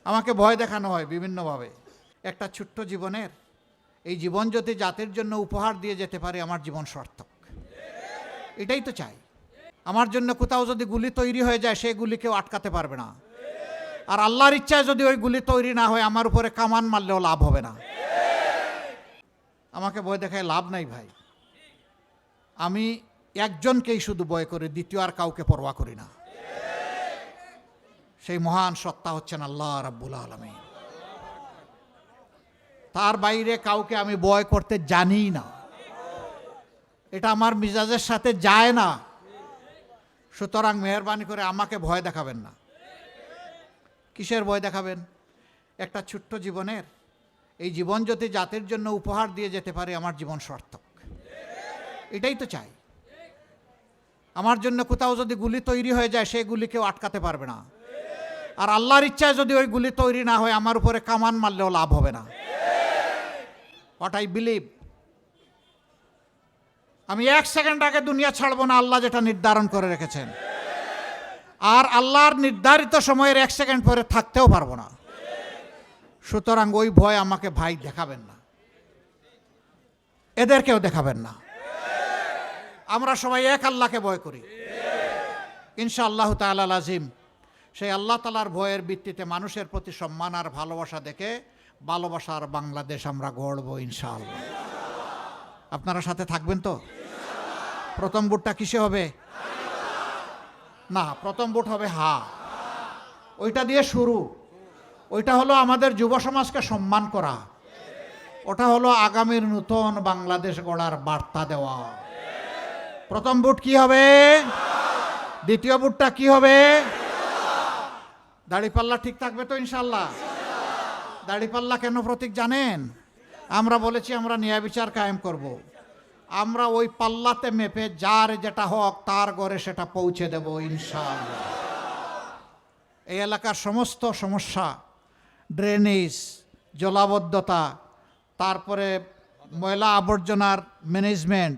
আমাকে ভয় দেখানো হয় বিভিন্নভাবে। একটা ছোট্ট জীবনের এই জীবন যদি জাতির জন্য উপহার দিয়ে যেতে পারে আমার জীবন সার্থক, এটাই তো চাই। আমার জন্য কোথাও যদি গুলি তৈরি হয়ে যায় সেই গুলি কেউ আটকাতে পারবে না। আর আল্লাহর ইচ্ছায় যদি ওই গুলি তৈরি না হয় আমার উপরে কামান মারলেও লাভ হবে না। আমাকে ভয় দেখায় লাভ নাই ভাই। আমি একজনকেই শুধু ভয় করি, দ্বিতীয় আর কাউকে পরোয়া করি না। সেই মহান সত্তা হচ্ছেন আল্লাহ রাব্বুল আলামিন। তার বাইরে কাউকে আমি ভয় করতে জানি না, এটা আমার মিজাজের সাথে যায় না। সুতরাং মেহেরবানি করে আমাকে ভয় দেখাবেন না। কিসের ভয় দেখাবেন? একটা ছোট্ট জীবনের এই জীবন যদি জাতির জন্য উপহার দিয়ে যেতে পারে আমার জীবন সার্থক, এটাই তো চাই। আমার জন্য কোথাও যদি গুলি তৈরি হয়ে যায় সেই গুলি কেউ আটকাতে পারবে না। আর আল্লাহর ইচ্ছায় যদি ওই গুলি তৈরি না হয় আমার উপরে কামান মারলেও লাভ হবে না। What I believe. আমি এক সেকেন্ড আগে দুনিয়া ছাড়বো না, আল্লাহ যেটা নির্ধারণ করে রেখেছেন। আর আল্লাহর নির্ধারিত সময়ের এক সেকেন্ড পরে থাকতেও পারবো না। সুতরাং ওই ভয় আমাকে ভাই দেখাবেন না, এদেরকেও দেখাবেন না। আমরা সবাই এক আল্লাহকে ভয় করি ইনশাআল্লাহ তাআলা আজিম। সেই আল্লাহ তাআলার ভয়ের ভিত্তিতে মানুষের প্রতি সম্মান আর ভালোবাসা দেখে ভালোবাসার বাংলাদেশ আমরা গড়ব ইনশাআল্লাহ। আপনারা সাথে থাকবেন তো? প্রথম ভোটটা কিসে হবে? না, প্রথম ভোট হবে হা। ওইটা দিয়ে শুরু। ওইটা হলো আমাদের যুব সমাজকে সম্মান করা। ওটা হলো আগামীর নতুন বাংলাদেশ গড়ার বার্তা দেওয়া। প্রথম ভোট কি হবে? দ্বিতীয় ভোটটা কি হবে? দাড়িপাল্লা ঠিক থাকবে তো ইনশাল্লাহ? দাড়িপাল্লা কেন প্রতীক জানেন? আমরা বলেছি আমরা ন্যায় বিচার কায়েম করব। আমরা ওই পাল্লাতে মেপে যার যেটা হক তার ঘরে সেটা পৌঁছে দেব ইনশাআল্লাহ। এই এলাকার সমস্ত সমস্যা, ড্রেনেজ, জলাবদ্ধতা, তারপরে ময়লা আবর্জনার ম্যানেজমেন্ট,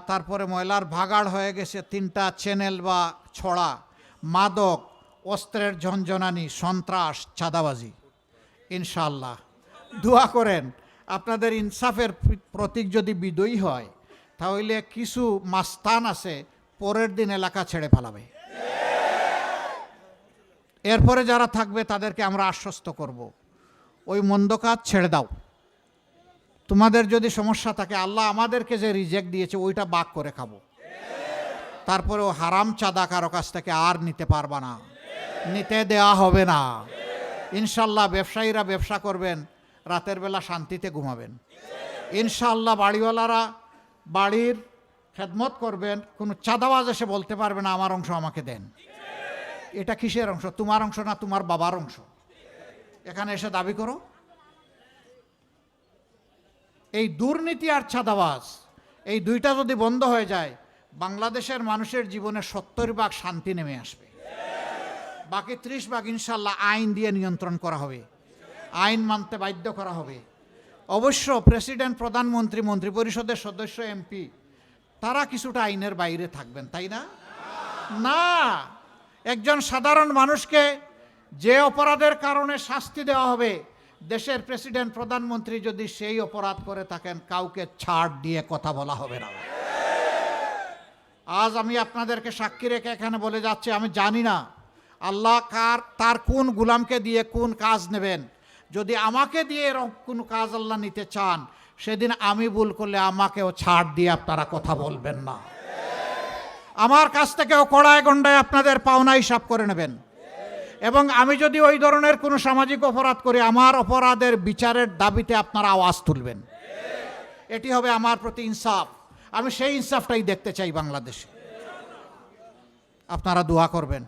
তারপরে ময়লার ভাগাড় হয়ে গেছে 3টা চ্যানেল বা ছড়া, মাদক, অস্ত্রের ঝনঝনানি, সন্ত্রাস, চাঁদাবাজি। ইনশাআল্লাহ দোয়া করেন আপনাদের ইনসাফের প্রতীক যদি বিজয়ী হয় তাহলে কিছু মাস্তান আছে পরের দিন এলাকা ছেড়ে ফেলাবে। এরপরে যারা থাকবে তাদেরকে আমরা আশ্বস্ত করব, ওই মন্দ কাজ ছেড়ে দাও। তোমাদের যদি সমস্যা থাকে আল্লাহ আমাদেরকে যে রিজেক্ট দিয়েছে ওইটা বাক করে খাবো। তারপরেও হারাম চাঁদা কারো কাছ থেকে আর নিতে পারবা না, নিতে দেওয়া হবে না ইনশাল্লাহ। ব্যবসায়ীরা ব্যবসা করবেন, রাতের বেলা শান্তিতে ঘুমাবেন ইনশাআল্লাহ। বাড়িওয়ালারা বাড়ির খেদমত করবেন, কোনো চাঁদাবাজ এসে বলতে পারবে না আমার অংশ আমাকে দেন। এটা কিসের অংশ? তোমার অংশ না তোমার বাবার অংশ? এখানে এসে দাবি করো। এই দুর্নীতি আর চাঁদাবাজ এই দুইটা যদি বন্ধ হয়ে যায় বাংলাদেশের মানুষের জীবনে 70% শান্তি নেমে আসবে। বাকি 30% ইনশাল্লাহ আইন দিয়ে নিয়ন্ত্রণ করা হবে, আইন মানতে বাধ্য করা হবে। অবশ্য প্রেসিডেন্ট, প্রধানমন্ত্রী, মন্ত্রিপরিষদের সদস্য, এমপি তারা কিছুটা আইনের বাইরে থাকবেন, তাই না? না, একজন সাধারণ মানুষকে যে অপরাধের কারণে শাস্তি দেওয়া হবে, দেশের প্রেসিডেন্ট, প্রধানমন্ত্রী যদি সেই অপরাধ করে থাকেন কাউকে ছাড় দিয়ে কথা বলা হবে না। আজ আমি আপনাদেরকে সাক্ষী রেখে এখানে বলে যাচ্ছি, আমি জানি না আল্লাহ তার কোন গোলামকে দিয়ে কোন কাজ নেবেন। যদি আমাকে দিয়ে এরকম কোন কাজ আল্লাহ নিতে চান সেদিন আমি ভুল করলে আমাকেও ছাড় দিয়ে আপনারা কথা বলবেন না। আমার কাছ থেকেও কড়ায় গন্ডায় আপনাদের পাওনা হিসাব করে নেবেন। এবং আমি যদি ওই ধরনের কোনো সামাজিক অপরাধ করি আমার অপরাধের বিচারের দাবিতে আপনারা আওয়াজ তুলবেন। এটি হবে আমার প্রতি ইনসাফ। আমি সেই ইনসাফটাই দেখতে চাই বাংলাদেশে। আপনারা দোয়া করবেন।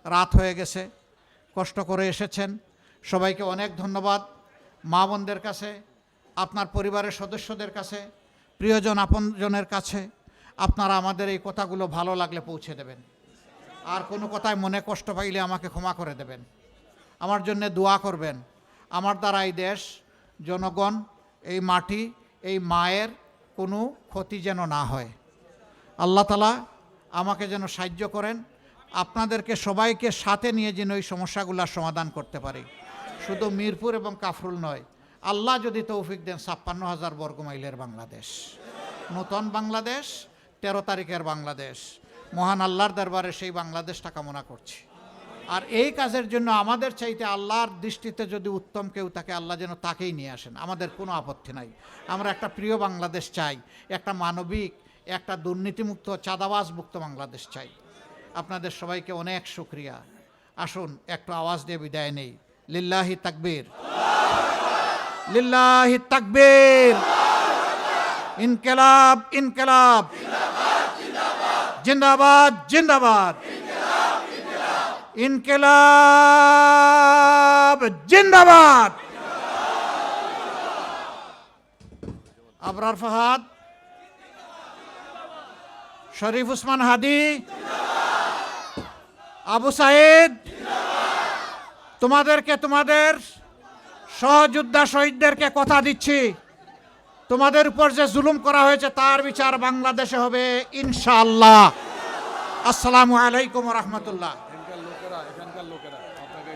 রাত হয়ে গেছে, কষ্ট করে এসেছেন, সবাইকে অনেক ধন্যবাদ। মা বোনদের কাছে, আপনার পরিবারের সদস্যদের কাছে, প্রিয়জন আপনজনের কাছে আপনারা আমাদের এই কথাগুলো ভালো লাগলে পৌঁছে দেবেন। আর কোনো কথায় মনে কষ্ট পাইলে আমাকে ক্ষমা করে দেবেন। আমার জন্য দোয়া করবেন। আমার দ্বারা এই দেশ, জনগণ, এই মাটি, এই মায়ের কোনো ক্ষতি যেন না হয়। আল্লাহ তাআলা আমাকে যেন সাহায্য করেন। আপনাদেরকে সবাইকে সাথে নিয়ে যেন ওই সমস্যাগুলোর সমাধান করতে পারি। শুধু মিরপুর এবং কাফরুল নয়, আল্লাহ যদি তৌফিক দেন 56,000 বর্গমাইলের বাংলাদেশ, নতুন বাংলাদেশ, 13 তারিখের বাংলাদেশ, মহান আল্লাহর দরবারে সেই বাংলাদেশটা কামনা করছি। আর এই কাজের জন্য আমাদের চাইতে আল্লাহর দৃষ্টিতে যদি উত্তম কেউ তাকে আল্লাহ যেন তাকেই নিয়ে আসেন, আমাদের কোনো আপত্তি নাই। আমরা একটা প্রিয় বাংলাদেশ চাই, একটা মানবিক, একটা দুর্নীতিমুক্ত, চাঁদাবাজ মুক্ত বাংলাদেশ চাই। আপনাদের সবাইকে অনেক শুকরিয়া। আসুন একটু আওয়াজ দিয়ে বিদায় নেই। লিল্লাহি তাকবীর, লিল্লাহি তাকবীর, ইনকিলাব ইনকিলাব, জিন্দাবাদ জিন্দাবাদ, ইনকিলাব জিন্দাবাদ। আবরার ফাহাদ, শরীফ উসমান হাদি, আবু সাইদ, তোমাদেরকে, তোমাদের সহযোদ্ধা শহীদদেরকে কথা দিচ্ছি, তোমাদের উপর যে জুলুম করা হয়েছে তার বিচার বাংলাদেশে হবে ইনশাআল্লাহ। আসসালামু আলাইকুম ওয়া রাহমাতুল্লাহ। এখানকার লোকেরা আপনাকে